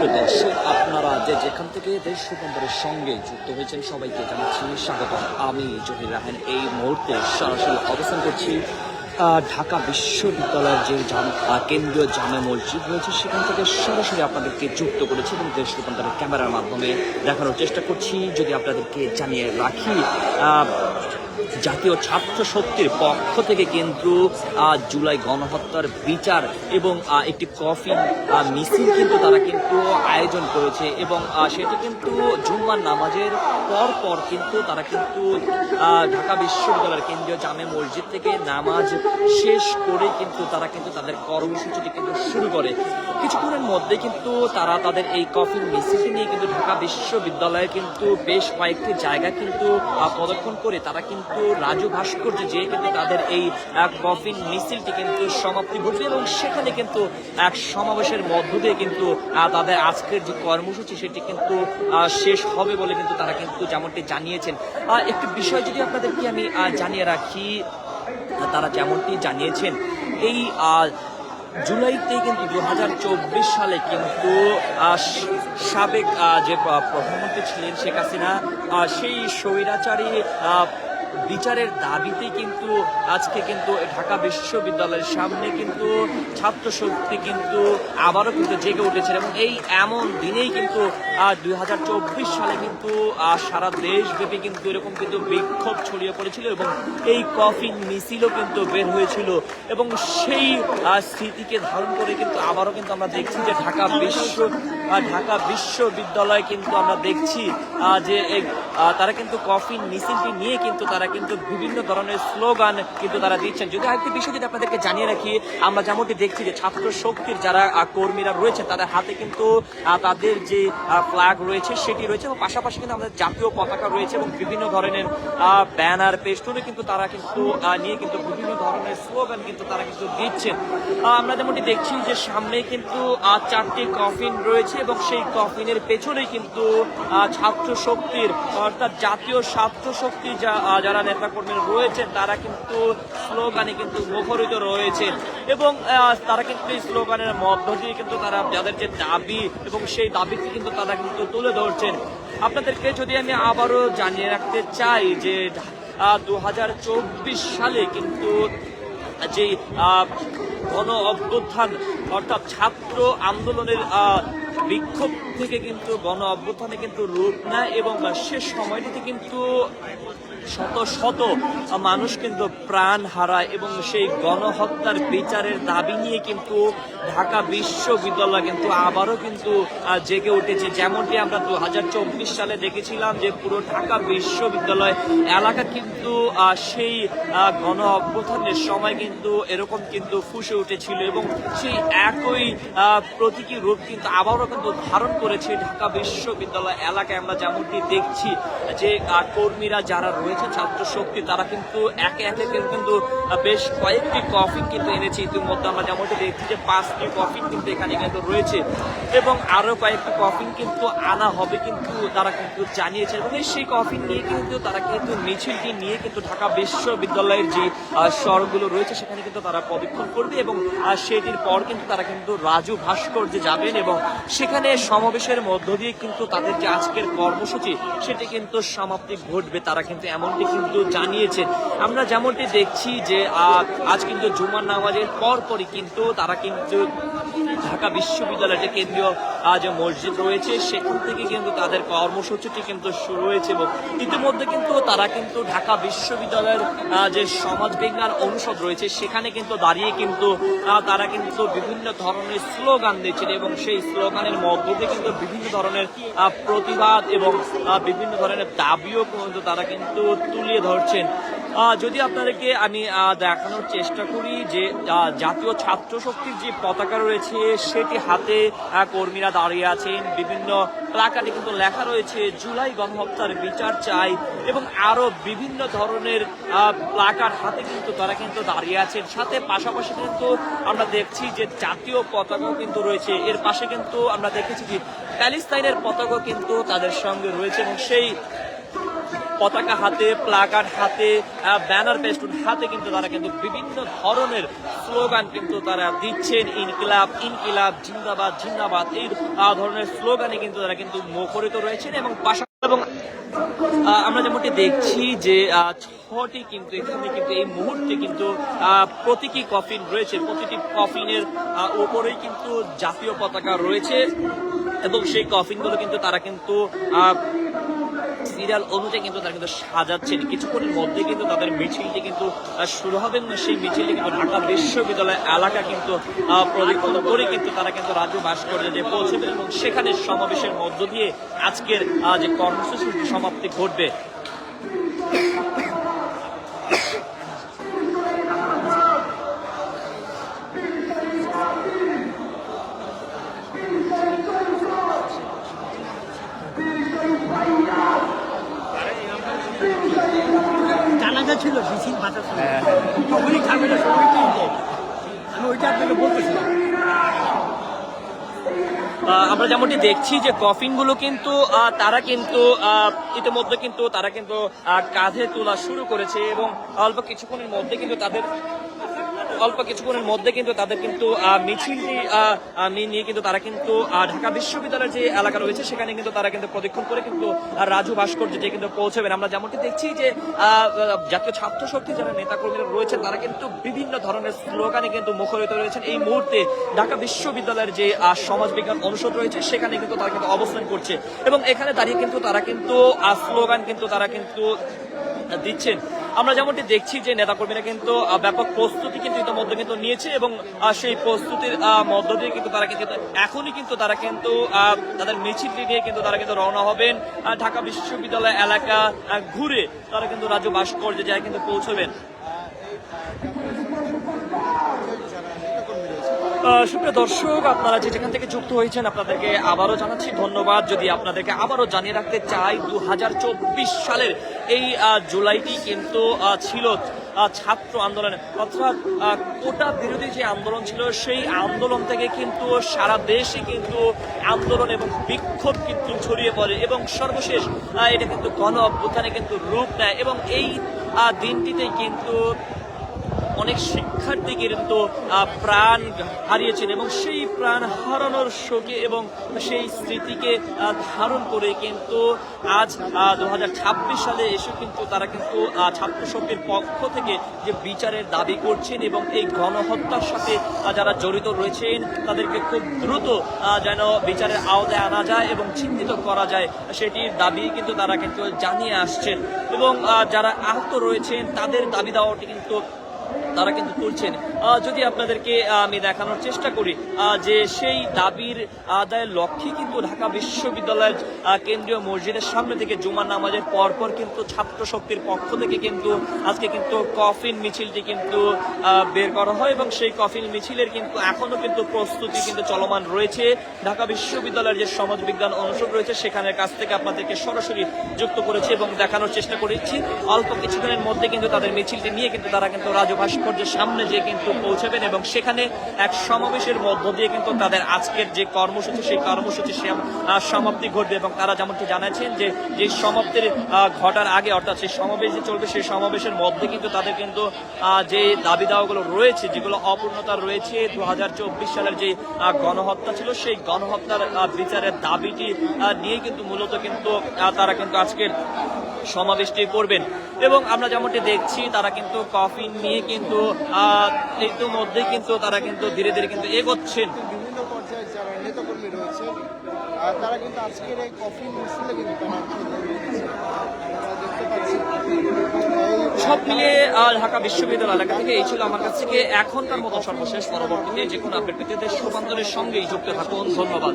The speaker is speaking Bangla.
সুপ্রিয় দর্শক, আপনারা যেখান থেকে দেশ রূপান্তরের সঙ্গে যুক্ত হয়েছেন সবাইকে জানাচ্ছি স্বাগত। আমি জহির রাহান এই মুহূর্তে সরাসরি অবস্থান করছি ঢাকা বিশ্ববিদ্যালয়ের যে কেন্দ্রীয় জামে মসজিদ রয়েছে সেখান থেকে সরাসরি আপনাদেরকে যুক্ত করেছি এবং দেশ রূপান্তরের ক্যামেরার মাধ্যমে দেখানোর চেষ্টা করছি। যদি আপনাদেরকে জানিয়ে রাখি, জাতীয় ছাত্র শক্তির পক্ষ থেকে কিন্তু জুলাই গণহত্যার বিচার এবং একটি কফি মিছিল কিন্তু তারা কিন্তু আয়োজন করেছে এবং সেটি কিন্তু জুম্মার নামাজের পর কিন্তু তারা কিন্তু ঢাকা বিশ্ববিদ্যালয়ের কেন্দ্রীয় জামে মসজিদ থেকে নামাজ শেষ করে কিন্তু তারা কিন্তু তাদের কর্মসূচিটি কিন্তু শুরু করে। কিছুক্ষণের মধ্যে কিন্তু তারা তাদের এই কফি মিছিলটি নিয়ে কিন্তু ঢাকা বিশ্ববিদ্যালয়ে কিন্তু বেশ কয়েকটি জায়গা কিন্তু প্রদক্ষিণ করে তারা কিন্তু রাজু ভাস্কর্যে যে কিন্তু তাদের এই কফিন মিছিলটি কিন্তু সমাপ্তি ঘটবে এবং সেখানে কিন্তু এক সমাবেশের মধ্য দিয়ে কিন্তু তাদের আজকের যে কর্মসূচি সেটি কিন্তু শেষ হবে বলে কিন্তু তারা কিন্তু যেমনটি জানিয়েছেন। একটি বিষয় যদি আপনাদেরকে আমি জানিয়ে রাখি, তারা যেমনটি জানিয়েছেন এই জুলাইতে কিন্তু 2024 সালে কিন্তু সাবেক যে প্রধানমন্ত্রী ছিলেন শেখ হাসিনা, সেই স্বৈরাচারী বিচারের দাবিতে কিন্তু আজকে কিন্তু ঢাকা বিশ্ববিদ্যালয়ের সামনে কিন্তু ছাত্র শক্তি কিন্তু আবারও কিন্তু জেগে উঠেছে এবং এই এমন দিনেই কিন্তু 2024 সালে কিন্তু সারা দেশব্যাপী কিন্তু এরকম কিন্তু বিক্ষোভ ছড়িয়ে পড়েছিল এবং এই কফিন মিছিলও কিন্তু বের হয়েছিল এবং সেই স্মৃতিকে ধারণ করে কিন্তু আবারও কিন্তু আমরা দেখছি যে ঢাকা বিশ্ববিদ্যালয় কিন্তু আমরা দেখছি যে তারা কিন্তু কফিন মিছিলটি নিয়ে কিন্তু তারা কিন্তু বিভিন্ন ধরনের স্লোগান কিন্তু তারা দিচ্ছেন। যদি আরেকটি বিষয় যদি আপনাদেরকে জানিয়ে রাখি, আমরা যেমনটি দেখছি যে ছাত্র শক্তির যারা কর্মীরা রয়েছে তাদের হাতে কিন্তু তাদের যে ফ্ল্যাগ রয়েছে সেটি রয়েছে এবং পাশাপাশি কিন্তু আমাদের জাতীয় পতাকা রয়েছে এবং বিভিন্ন ধরনের ব্যানার পেস্টুনে কিন্তু তারা কিন্তু নিয়ে কিন্তু বিভিন্ন ধরনের স্লোগান কিন্তু তারা কিন্তু দিচ্ছেন। আমরা যেমনটি দেখছি যে সামনে কিন্তু 4টি কফিন রয়েছে এবং সেই কফিনের পেছনেই কিন্তু ছাত্র শক্তির অর্থাৎ জাতীয় ছাত্র শক্তি যারা নেতাকর্মী রয়েছেন তারা কিন্তু স্লোগানে কিন্তু মুখরিত রয়েছেন এবং তারা কিন্তু এই স্লোগানের মধ্য দিয়ে কিন্তু তারা যাদের যে দাবি এবং সেই দাবিকে কিন্তু তারা কিন্তু তুলে ধরছেন। আপনাদেরকে যদি আমি আবারও জানিয়ে রাখতে চাই যে 2024 সালে কিন্তু যে গণ অভ্যুত্থান অর্থাৎ ছাত্র আন্দোলনের বিক্ষোভ থেকে কিন্তু গণ অভ্যুত্থানে কিন্তু রূপ নেয় এবং শেষ সময়টিতে কিন্তু শত শত মানুষ কিন্তু প্রাণ হারায় এবং সেই গণহত্যার বিচারের দাবি নিয়ে কিন্তু ঢাকা বিশ্ববিদ্যালয় কিন্তু আবারও কিন্তু জেগে উঠেছে। যেমনটি আমরা 2024 সালে দেখেছিলাম যে পুরো ঢাকা বিশ্ববিদ্যালয় এলাকা কিন্তু সেই গণ অভ্যুত্থানের সময় কিন্তু এরকম কিন্তু ফুসে উঠেছিল এবং সেই একই প্রতীকী রূপ কিন্তু আবারও কিন্তু ধারণ করেছে ঢাকা বিশ্ববিদ্যালয় এলাকায়। আমরা যেমনটি দেখছি যে কর্মীরা যারা রয়েছে ছাত্র শক্তি তারা কিন্তু একে একে কিন্তু বেশ কয়েকটি কফিন কিন্তু এনেছে। ইতিমধ্যে আমরা যেমনটি দেখছি যে 5টি কফিন কিন্তু এখানে কিন্তু রয়েছে এবং আরো কয়েকটি কফিন কিন্তু আনা হবে কিন্তু তারা কিন্তু জানিয়েছে এবং সেই কফিন নিয়ে কিন্তু তারা কিন্তু মিছিলটি নিয়ে কিন্তু ঢাকা বিশ্ববিদ্যালয়ের যে শহরগুলো রয়েছে সেখানে কিন্তু তারা প্রদক্ষিণ করবে এবং সেটির পর কিন্তু তারা কিন্তু রাজু ভাস্কর্যে যাবেন এবং সেখানে সমাবেশের মধ্য দিয়ে কিন্তু তাদের যে আজকের কর্মসূচি সেটি কিন্তু সমাপ্তি ঘটবে তারা কিন্তু এমনটি কিন্তু জানিয়েছে। আমরা যেমনটি দেখছি যে আজ কিন্তু জুমার নামাজের পরপরই কিন্তু তারা কিন্তু ঢাকা বিশ্ববিদ্যালয়ের যে কেন্দ্রীয় যে মসজিদ রয়েছে সেখান থেকে কিন্তু তাদের কর্মসূচিটি কিন্তু শুরু হয়েছে এবং ইতিমধ্যে কিন্তু তারা কিন্তু ঢাকা বিশ্ববিদ্যালয়ের যে সমাজ বিজ্ঞান অনুষদ রয়েছে সেখানে কিন্তু দাঁড়িয়ে কিন্তু তারা কিন্তু বিভিন্ন ধরনের স্লোগান দিচ্ছেন এবং সেই স্লোগানের মধ্য দিয়ে কিন্তু বিভিন্ন ধরনের প্রতিবাদ এবং বিভিন্ন ধরনের দাবিও কিন্তু তারা কিন্তু তুলিয়ে ধরছেন। যদি আপনাদেরকে আমি দেখানোর চেষ্টা করি যে জাতীয় ছাত্র শক্তির যে পতাকা রয়েছে সেটি হাতে কর্মীরা দাঁড়িয়ে আছেন, বিভিন্ন প্লাকার্ডে কিন্তু লেখা রয়েছে জুলাই গণহত্যার বিচার চাই এবং আরো বিভিন্ন ধরনের প্লাকার্ড হাতে কিন্তু তারা কিন্তু দাঁড়িয়ে আছেন। সাথে পাশাপাশি কিন্তু আমরা দেখছি যে জাতীয় পতাকাও কিন্তু রয়েছে, এর পাশে কিন্তু আমরা দেখেছি যে প্যালেস্তাইনের পতাকা কিন্তু তাদের সঙ্গে রয়েছে এবং সেই পতাকা হাতে, প্লাকার্ড হাতে, ব্যানার পেস্টুন হাতে কিন্তু তারা কিন্তু বিভিন্ন ধরনের স্লোগান কিন্তু তারা দিচ্ছেন। ইনকিলাব ইনকিলাব, জিন্দাবাদ জিন্দাবাদ, এই ধরনের স্লোগানে কিন্তু তারা কিন্তু মুখরিত রয়েছেন। এবং এবং আমরা যেমনটি দেখছি যে 6টি কিন্তু এখানে কিন্তু এই মুহূর্তে কিন্তু প্রতীকী কফিন রয়েছে, প্রতিটি কফিনের উপরেই কিন্তু জাতীয় পতাকা রয়েছে এবং সেই কফিনগুলো কিন্তু তারা কিন্তু সিরিয়াল অনুযায়ী কিন্তু তারা কিন্তু সাজাচ্ছেন। কিছুক্ষণের মধ্যে কিন্তু তাদের মিছিলটি কিন্তু শুরু হবে এবং সেই মিছিলটি কিন্তু ঢাকা বিশ্ববিদ্যালয় এলাকা কিন্তু পরিকল্পনা করে কিন্তু তারা কিন্তু রাজ্য ভাস্কর্যে পৌঁছবে এবং সেখানে সমাবেশের মধ্য দিয়ে আজকের যে কর্মসূচির সমাপ্তি ঘটবে। জানাজা ছিল, মিছিল বাঁচা ছিল, তখনই ঝামেলা সবাই কিনতে, আমি ওইটা আপনাকে বলতেছিলাম। আমরা যেমনটি দেখছি যে কফিনগুলো কিন্তু তারা কিন্তু ইতিমধ্যে কিন্তু তারা কিন্তু কাঁধে তোলা শুরু করেছে এবং অল্প কিছুক্ষণের মধ্যে কিন্তু তাদের কিন্তু মিছিলটি নিয়ে কিন্তু তারা কিন্তু ঢাকা বিশ্ববিদ্যালয়ের যে এলাকা রয়েছে সেখানে কিন্তু তারা কিন্তু প্রদক্ষিণ করে কিন্তু রাজু ভাস্কর্যে কিন্তু পৌঁছবেন। আমরা যেমনটি দেখছি যে জাতীয় ছাত্র শক্তি যারা নেতাকর্মীরা রয়েছেন তারা কিন্তু বিভিন্ন ধরনের স্লোগানে কিন্তু মুখরিত রয়েছেন। এই মুহূর্তে ঢাকা বিশ্ববিদ্যালয়ের যে সমাজবিজ্ঞান অনুষদ রয়েছে সেখানে কিন্তু তারা কিন্তু অবস্থান করছে এবং এখানে দাঁড়িয়ে কিন্তু তারা কিন্তু স্লোগান কিন্তু তারা কিন্তু দিচ্ছেন। আমরা যেমনটি দেখছি যে নেতাকর্মীরা কিন্তু ব্যাপক প্রস্তুতি কিন্তু ইতিমধ্যে কিন্তু নিয়েছে এবং সেই প্রস্তুতির মধ্য দিয়ে কিন্তু তারা কিন্তু এখনই কিন্তু তারা কিন্তু তাদের মিছিলটি নিয়ে কিন্তু তারা কিন্তু রওনা হবেন ঢাকা বিশ্ববিদ্যালয় এলাকা ঘুরে তারা কিন্তু রাজ্য ভাস্কর্যে যায় কিন্তু পৌঁছবেন। সুপ্রিয় দর্শক, আপনারা যেখান থেকে যুক্ত হয়েছেন আপনাদেরকে আবারও জানাচ্ছি ধন্যবাদ। যদি আপনাদেরকে আবারও জানিয়ে রাখতে চাই 2024 সালের এই জুলাইটি কিন্তু ছিল ছাত্র আন্দোলন, অর্থাৎ কোটা বিরোধী যে আন্দোলন ছিল সেই আন্দোলন থেকে কিন্তু সারা দেশে কিন্তু আন্দোলন এবং বিক্ষোভ কিন্তু ছড়িয়ে পড়ে এবং সর্বশেষ এটা কিন্তু গণ অভ্যুত্থানে কিন্তু রূপ নেয় এবং এই দিনটিতে কিন্তু অনেক শিক্ষার্থী কিন্তু প্রাণ হারিয়েছেন এবং সেই প্রাণ হারানোর শোকে এবং সেই স্মৃতিকে ধারণ করে কিন্তু আজ 2026 সালে এসে কিন্তু তারা কিন্তু ছাত্র শক্তির পক্ষ থেকে যে বিচারের দাবি করছেন এবং এই গণহত্যার সাথে যারা জড়িত রয়েছেন তাদেরকে খুব দ্রুত যেন বিচারের আওতায় আনা যায় এবং চিহ্নিত করা যায় সেটির দাবি কিন্তু তারা কিন্তু জানিয়ে আসছেন এবং যারা আহত রয়েছেন তাদের দাবি দেওয়াটি কিন্তু তারা কিন্তু তুলছেন। যদি আপনাদেরকে আমি দেখানোর চেষ্টা করি যে সেই দাবির আদায়ের লক্ষ্যে কিন্তু ঢাকা বিশ্ববিদ্যালয়ের কেন্দ্রীয় মসজিদের সামনে থেকে জুমার নামাজের পরপর কিন্তু ছাত্র শক্তির পক্ষ থেকে কিন্তু আজকে কিন্তু কফিন মিছিলটি কিন্তু বের করা হয় এবং সেই কফিন মিছিলের কিন্তু এখনো কিন্তু প্রস্তুতি কিন্তু চলমান রয়েছে। ঢাকা বিশ্ববিদ্যালয়ের যে সমাজবিজ্ঞান অনুষদ রয়েছে সেখানের কাছ থেকে আপনাদেরকে সরাসরি যুক্ত করেছি এবং দেখানোর চেষ্টা করেছি। অল্প কিছুদিনের মধ্যে কিন্তু তাদের মিছিলটি নিয়ে কিন্তু তারা কিন্তু রাজু ভাস্কর্যের সামনে যে কিন্তু পৌঁছবেন এবং সেখানে এক সমাবেশের মধ্য দিয়ে কিন্তু তাদের আজকের যে কর্মসূচি সেই কর্মসূচি সমাপ্তি ঘটবে এবং তারা যেমনটি জানাচ্ছেন যে সমাপ্তির ঘটার আগে অর্থাৎ সেই সমাবেশ যে চলবে সেই সমাবেশের মধ্যে কিন্তু তাদের কিন্তু যে দাবি দাওয়াগুলো রয়েছে যেগুলো অপূর্ণতা রয়েছে 2024 সালের যে গণহত্যা ছিল সেই গণহত্যার বিচারের দাবিটি নিয়ে কিন্তু মূলত কিন্তু তারা কিন্তু আজকের সমাবেশটি করবেন এবং আমরা যেমনটি দেখছি তারা কিন্তু কফিন নিয়ে কিন্তু ইতিমধ্যে কিন্তু তারা কিন্তু ধীরে ধীরে কিন্তু এগোচ্ছেন। বিভিন্ন পর্যায়ে যারা নেতাকর্মী রয়েছে তারা কিন্তু আজকের এই কফিন মিছিলে কিন্তু দেখতে পাচ্ছি। সব মিলিয়ে ঢাকা বিশ্ববিদ্যালয় এলাকা থেকে এই ছিল আমার কাছ থেকে এখনকার মতো সর্বশেষ। পরবর্তীতে যে কোনো আপডেট পেতে দেশ রূপান্তরের সঙ্গেই যুক্ত থাকুন। ধন্যবাদ।